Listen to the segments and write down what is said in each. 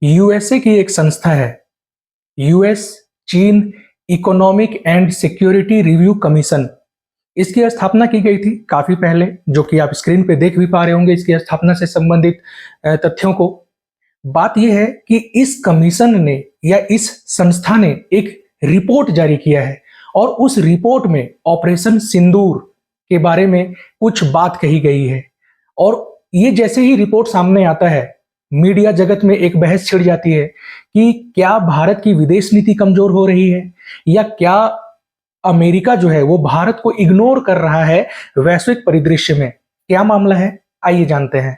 USA की एक संस्था है, यूएस चीन economic and security review commission. इसकी स्थापना की गई थी काफी पहले, जो कि आप स्क्रीन पे देख भी पा रहे होंगे इसकी स्थापना से संबंधित तथ्यों को। बात यह है कि इस कमीशन ने या इस संस्था ने एक रिपोर्ट जारी किया है और उस रिपोर्ट में ऑपरेशन सिंदूर के बारे में कुछ बात कही गई है। और ये जैसे ही रिपोर्ट सामने आता है, मीडिया जगत में एक बहस छिड़ जाती है कि क्या भारत की विदेश नीति कमजोर हो रही है या क्या अमेरिका जो है वो भारत को इग्नोर कर रहा है वैश्विक परिदृश्य में। क्या मामला है, आइए जानते हैं।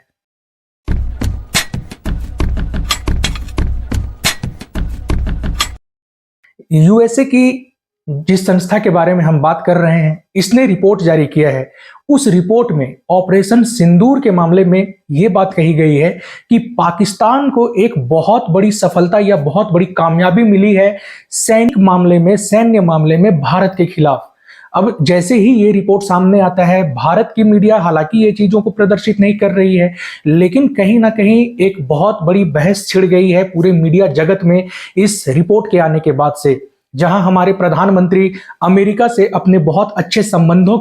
यूएसए की जिस संस्था के बारे में हम बात कर रहे हैं, इसने रिपोर्ट जारी किया है। उस रिपोर्ट में ऑपरेशन सिंदूर के मामले में यह बात कही गई है कि पाकिस्तान को एक बहुत बड़ी सफलता या बहुत बड़ी कामयाबी मिली है सैन्य मामले में भारत के खिलाफ। अब जैसे ही ये रिपोर्ट सामने आता है, भारत की मीडिया हालांकि ये चीजों को प्रदर्शित नहीं कर रही है, लेकिन कहीं ना कहीं एक बहुत बड़ी बहस छिड़ गई है पूरे मीडिया जगत में इस रिपोर्ट के आने के बाद से। जहां हमारे प्रधानमंत्री अमेरिका से अपने बहुत अच्छे संबंधों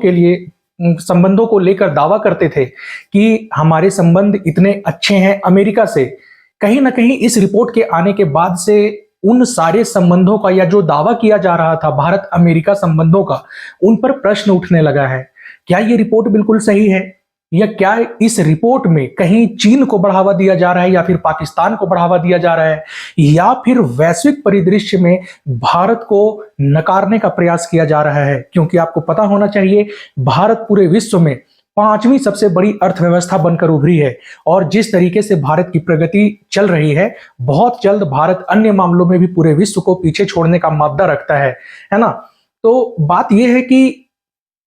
को लेकर दावा करते थे कि हमारे संबंध इतने अच्छे हैं अमेरिका से, कहीं ना कहीं इस रिपोर्ट के आने के बाद से उन सारे संबंधों का या जो दावा किया जा रहा था भारत अमेरिका संबंधों का, उन पर प्रश्न उठने लगा है। क्या ये रिपोर्ट बिल्कुल सही है या क्या इस रिपोर्ट में कहीं चीन को बढ़ावा दिया जा रहा है या फिर पाकिस्तान को बढ़ावा दिया जा रहा है या फिर वैश्विक परिदृश्य में भारत को नकारने का प्रयास किया जा रहा है। क्योंकि आपको पता होना चाहिए, भारत पूरे विश्व में 5वीं सबसे बड़ी अर्थव्यवस्था बनकर उभरी है और जिस तरीके से भारत की प्रगति चल रही है, बहुत जल्द भारत अन्य मामलों में भी पूरे विश्व को पीछे छोड़ने का मादा रखता है ना। तो बात यह है कि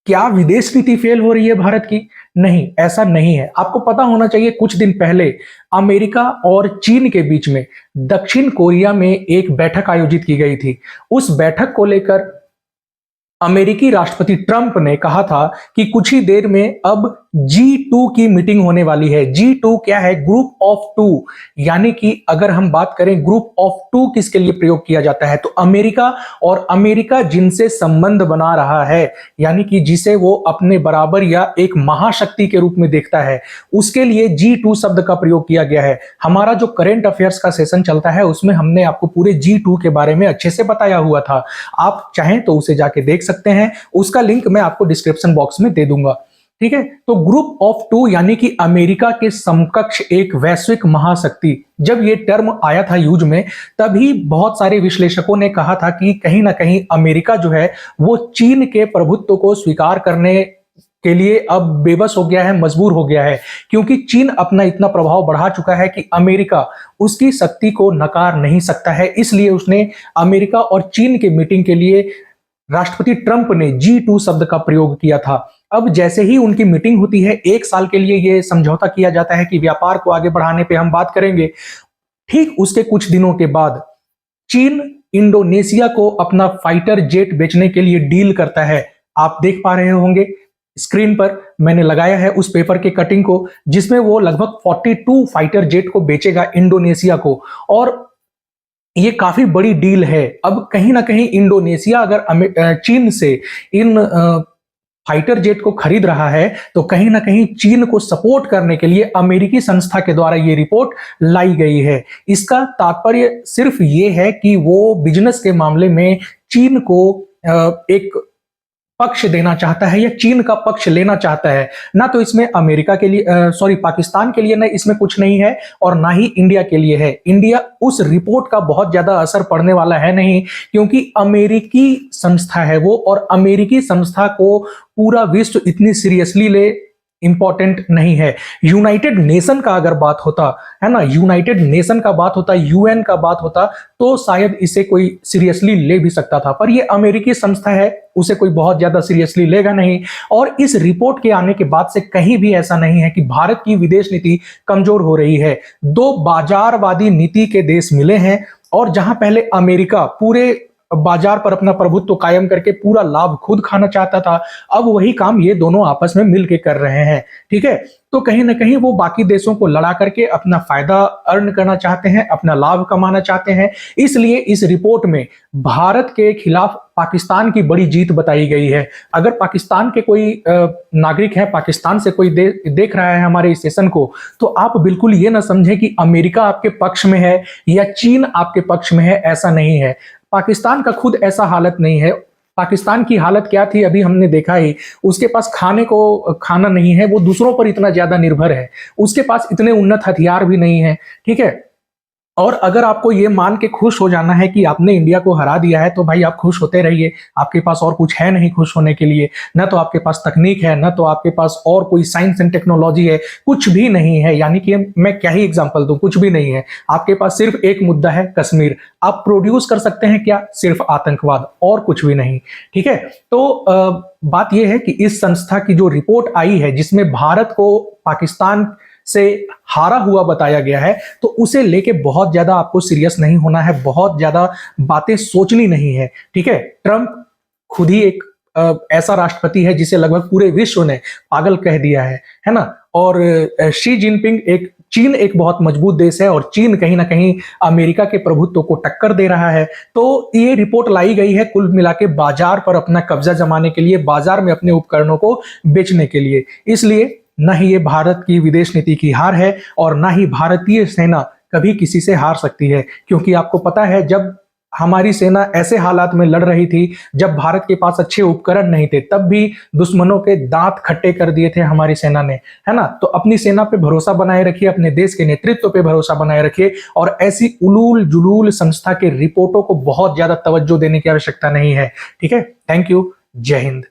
क्या विदेश नीति फेल हो रही है भारत की? नहीं, ऐसा नहीं है। आपको पता होना चाहिए, कुछ दिन पहले अमेरिका और चीन के बीच में दक्षिण कोरिया में एक बैठक आयोजित की गई थी। उस बैठक को लेकर अमेरिकी राष्ट्रपति ट्रंप ने कहा था कि कुछ ही देर में अब G2 की मीटिंग होने वाली है। G2 क्या है? Group of two. यानी कि अगर हम बात करें ग्रुप ऑफ टू किसके लिए प्रयोग किया जाता है, तो अमेरिका और अमेरिका जिनसे संबंध बना रहा है, यानी कि जिसे वो अपने बराबर या एक महाशक्ति के रूप में देखता है, उसके लिए G2 शब्द का प्रयोग किया गया है। हमारा जो करंट अफेयर्स का सेशन चलता है उसमें हमने आपको पूरे G2 के बारे में अच्छे से बताया हुआ था। आप चाहें तो उसे जाके देख सकते हैं, उसका लिंक मैं आपको डिस्क्रिप्शन बॉक्स में दे दूंगा। ठीक है, तो ग्रुप ऑफ टू यानी कि अमेरिका के समकक्ष एक वैश्विक महाशक्ति, जब ये टर्म आया था यूज में, तभी बहुत सारे विश्लेषकों ने कहा था कि कहीं ना कहीं अमेरिका जो है वो चीन के प्रभुत्व को स्वीकार करने के लिए अब बेबस हो गया है, मजबूर हो गया है, क्योंकि चीन अपना इतना प्रभाव बढ़ा चुका है कि अमेरिका उसकी शक्ति को नकार नहीं सकता है। इसलिए उसने अमेरिका और चीन के मीटिंग के लिए राष्ट्रपति ट्रंप ने G2 शब्द का प्रयोग किया था। अब जैसे ही उनकी मीटिंग होती है, 1 साल के लिए यह समझौता किया जाता है कि व्यापार को आगे बढ़ाने पे हम बात करेंगे। ठीक उसके कुछ दिनों के बाद चीन इंडोनेशिया को अपना फाइटर जेट बेचने के लिए डील करता है। आप देख पा रहे होंगे स्क्रीन पर मैंने लगाया है उस पेपर के कटिंग को, जिसमें वो लगभग 42 फाइटर जेट को बेचेगा इंडोनेशिया को, और ये काफी बड़ी डील है। अब कहीं ना कहीं इंडोनेशिया अगर चीन से इन फाइटर जेट को खरीद रहा है, तो कहीं ना कहीं चीन को सपोर्ट करने के लिए अमेरिकी संस्था के द्वारा ये रिपोर्ट लाई गई है। इसका तात्पर्य सिर्फ ये है कि वो बिजनेस के मामले में चीन को एक पक्ष देना चाहता है या चीन का पक्ष लेना चाहता है। ना तो इसमें अमेरिका के लिए पाकिस्तान के लिए ना इसमें कुछ नहीं है और ना ही इंडिया के लिए है। इंडिया उस रिपोर्ट का बहुत ज्यादा असर पड़ने वाला है नहीं, क्योंकि अमेरिकी संस्था है वो, और अमेरिकी संस्था को पूरा विश्व इतनी सीरियसली ले इंपॉर्टेंट नहीं है। यूनाइटेड नेशन का अगर बात होता है ना, यूनाइटेड नेशन का बात होता, यूएन का बात होता, तो शायद इसे कोई सीरियसली ले भी सकता था, पर ये अमेरिकी संस्था है, उसे कोई बहुत ज्यादा सीरियसली लेगा नहीं। और इस रिपोर्ट के आने के बाद से कहीं भी ऐसा नहीं है कि भारत की विदेश नीति कमजोर हो रही है। 2 बाजारवादी नीति के देश मिले हैं, और जहां पहले अमेरिका पूरे बाजार पर अपना प्रभुत्व कायम करके पूरा लाभ खुद खाना चाहता था। अब वही काम ये दोनों आपस में मिलके कर रहे हैं, ठीक है। तो कहीं ना कहीं वो बाकी देशों को लड़ा करके अपना फायदा अर्न करना चाहते हैं, अपना लाभ कमाना चाहते हैं। इसलिए इस रिपोर्ट में भारत के खिलाफ पाकिस्तान की बड़ी जीत बताई गई है। अगर पाकिस्तान के कोई नागरिक है, पाकिस्तान से कोई देख रहा है हमारे इस सेशन को, तो आप बिल्कुल ये ना समझे कि अमेरिका आपके पक्ष में है या चीन आपके पक्ष में है। ऐसा नहीं है। पाकिस्तान का खुद ऐसा हालत नहीं है। पाकिस्तान की हालत क्या थी अभी हमने देखा ही। उसके पास खाने को खाना नहीं है, वो दूसरों पर इतना ज्यादा निर्भर है, उसके पास इतने उन्नत हथियार भी नहीं है, ठीक है। और अगर आपको ये मान के खुश हो जाना है कि आपने इंडिया को हरा दिया है, तो भाई आप खुश होते रहिए। आपके पास और कुछ है नहीं खुश होने के लिए। ना तो आपके पास तकनीक है, ना तो आपके पास और कोई साइंस एंड टेक्नोलॉजी है, कुछ भी नहीं है। यानी कि मैं क्या ही एग्जांपल दूं, कुछ भी नहीं है। आपके पास सिर्फ एक मुद्दा है, कश्मीर। आप प्रोड्यूस कर सकते हैं क्या? सिर्फ आतंकवाद, और कुछ भी नहीं, ठीक है। तो बात यह है कि इस संस्था की जो रिपोर्ट आई है, जिसमें भारत को पाकिस्तान से हारा हुआ बताया गया है, तो उसे लेके बहुत ज्यादा आपको सीरियस नहीं होना है, बहुत ज्यादा बातें सोचनी नहीं है, ठीक है। ट्रंप खुद ही एक ऐसा राष्ट्रपति है जिसे लगभग पूरे विश्व ने पागल कह दिया है ना। और शी जिनपिंग चीन एक बहुत मजबूत देश है, और चीन कहीं ना कहीं अमेरिका के प्रभुत्व को टक्कर दे रहा है। तो ये रिपोर्ट लाई गई है कुल मिला के बाजार पर अपना कब्जा जमाने के लिए, बाजार में अपने उपकरणों को बेचने के लिए। इसलिए न ही ये भारत की विदेश नीति की हार है, और ना ही भारतीय सेना कभी किसी से हार सकती है। क्योंकि आपको पता है, जब हमारी सेना ऐसे हालात में लड़ रही थी, जब भारत के पास अच्छे उपकरण नहीं थे, तब भी दुश्मनों के दांत खट्टे कर दिए थे हमारी सेना ने, है ना। तो अपनी सेना पे भरोसा बनाए रखिए, अपने देश के नेतृत्व पे भरोसा बनाए रखिए, और ऐसी उलूल जुलूल संस्था के रिपोर्टों को बहुत ज्यादा तवज्जो देने की आवश्यकता नहीं है, ठीक है। Thank you. जय हिंद।